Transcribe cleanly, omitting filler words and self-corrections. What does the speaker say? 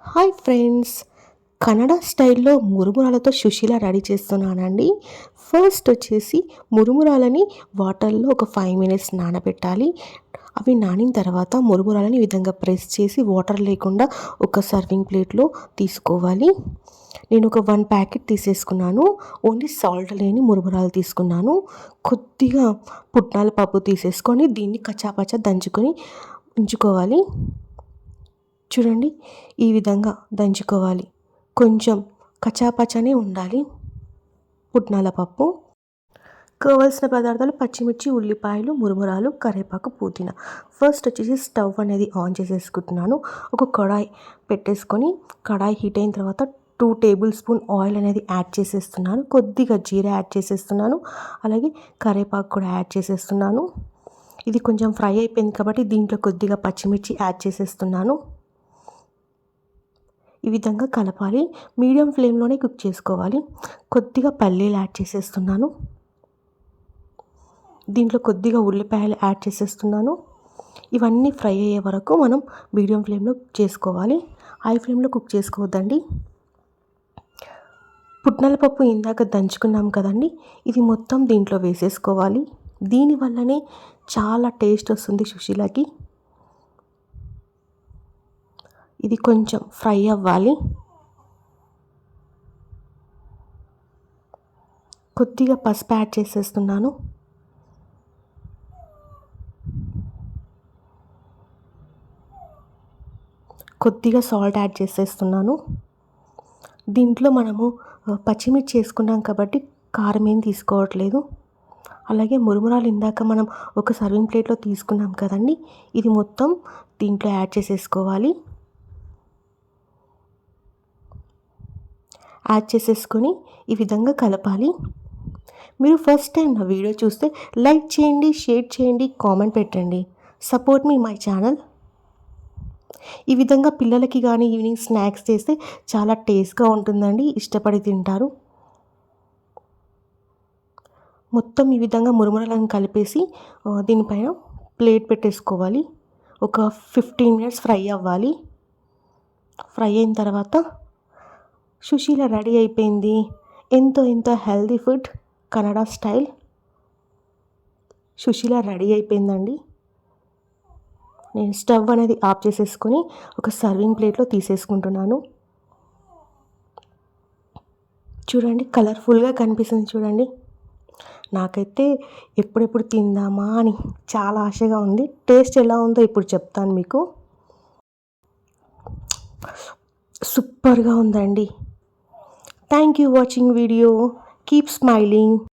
Hi friends, Kannada స్టైల్లో మురుమురాలతో Susheela ready చేస్తున్నానండి. First వచ్చేసి మురుమురాలని వాటర్లో ఒక 5 మినిట్స్ నానబెట్టాలి. అవి నానిన తర్వాత మురుమురాలని ఈ విధంగా ప్రెస్ చేసి వాటర్ లేకుండా ఒక సర్వింగ్ ప్లేట్లో తీసుకోవాలి. నేను ఒక 1 ప్యాకెట్ తీసేసుకున్నాను. ఓన్లీ సాల్ట్ లేని మురుమురాలు తీసుకున్నాను. కొద్దిగా పుట్నాల పప్పు తీసేసుకొని దీన్ని కచ్చాపచ్చా దంచుకొని ఉంచుకోవాలి. చూడండి, ఈ విధంగా దంచుకోవాలి. కొంచెం కచ్చాపచ్చానే ఉండాలి పుట్నాల పప్పు. కావాల్సిన పదార్థాలు పచ్చిమిర్చి, ఉల్లిపాయలు, మురుమురాలు, కరివేపాకు, పుదీనా. ఫస్ట్ వచ్చేసి స్టవ్ అనేది ఆన్ చేసేసుకుంటున్నాను. ఒక కడాయి పెట్టేసుకొని కడాయి హీట్ అయిన తర్వాత 2 టేబుల్ స్పూన్ ఆయిల్ అనేది యాడ్ చేసేస్తున్నాను. కొద్దిగా జీరా యాడ్ చేసేస్తున్నాను. అలాగే కరివేపాకు కూడా యాడ్ చేసేస్తున్నాను. ఇది కొంచెం ఫ్రై అయిపోయింది కాబట్టి దీంట్లో కొద్దిగా పచ్చిమిర్చి యాడ్ చేసేస్తున్నాను. ఈ విధంగా కలపాలి. మీడియం ఫ్లేమ్లోనే కుక్ చేసుకోవాలి. కొద్దిగా పల్లీలు యాడ్ చేసేస్తున్నాను. దీంట్లో కొద్దిగా ఉల్లిపాయలు యాడ్ చేసేస్తున్నాను. ఇవన్నీ ఫ్రై అయ్యే వరకు మనం మీడియం ఫ్లేమ్లో కుక్ చేసుకోవాలి. హై ఫ్లేమ్లో కుక్ చేసుకోవద్దండి. పుట్నాల పప్పు ఇందాక దంచుకున్నాం కదండి, ఇది మొత్తం దీంట్లో వేసేసుకోవాలి. దీనివల్లనే చాలా టేస్ట్ వస్తుంది సుశీలకి. ఇది కొంచెం ఫ్రై అవ్వాలి. కొద్దిగా పసుపు యాడ్ చేసేస్తున్నాను. కొద్దిగా సాల్ట్ యాడ్ చేసేస్తున్నాను. దీంట్లో మనము పచ్చిమిర్చి వేసుకున్నాం కాబట్టి కారం ఏం తీసుకోవట్లేదు. అలాగే మురుమురాలు ఇందాక మనం ఒక సర్వింగ్ ప్లేట్లో తీసుకున్నాం కదండి, ఇది మొత్తం దీంట్లో యాడ్ చేసేసుకోవాలి. యాడ్ చేసేసుకొని ఈ విధంగా కలపాలి. మీరు ఫస్ట్ టైం నా వీడియో చూస్తే లైక్ చేయండి, షేర్ చేయండి, కామెంట్ పెట్టండి. Support me my channel. ఈ విధంగా పిల్లలకి కానీ ఈవినింగ్ స్నాక్స్ చేస్తే చాలా టేస్ట్గా ఉంటుందండి, ఇష్టపడి తింటారు. మొత్తం ఈ విధంగా మురుమురలను కలిపేసి దీనిపైన ప్లేట్ పెట్టేసుకోవాలి. ఒక 15 మినిట్స్ ఫ్రై అవ్వాలి. ఫ్రై అయిన తర్వాత సుశీల రెడీ అయిపోయింది. ఎంతో healthy food, Kannada style sushila ready అయిపోయిందండి. నేను స్టవ్ అనేది ఆఫ్ చేసేసుకొని ఒక సర్వింగ్ ప్లేట్లో తీసేసుకుంటున్నాను. చూడండి, కలర్ఫుల్గా కనిపిస్తుంది చూడండి. నాకైతే ఎప్పుడెప్పుడు తిందామా అని చాలా ఆశగా ఉంది. టేస్ట్ ఎలా ఉందో ఇప్పుడు చెప్తాను మీకు. సూపర్గా ఉందండి. Thank you watching video. Keep smiling.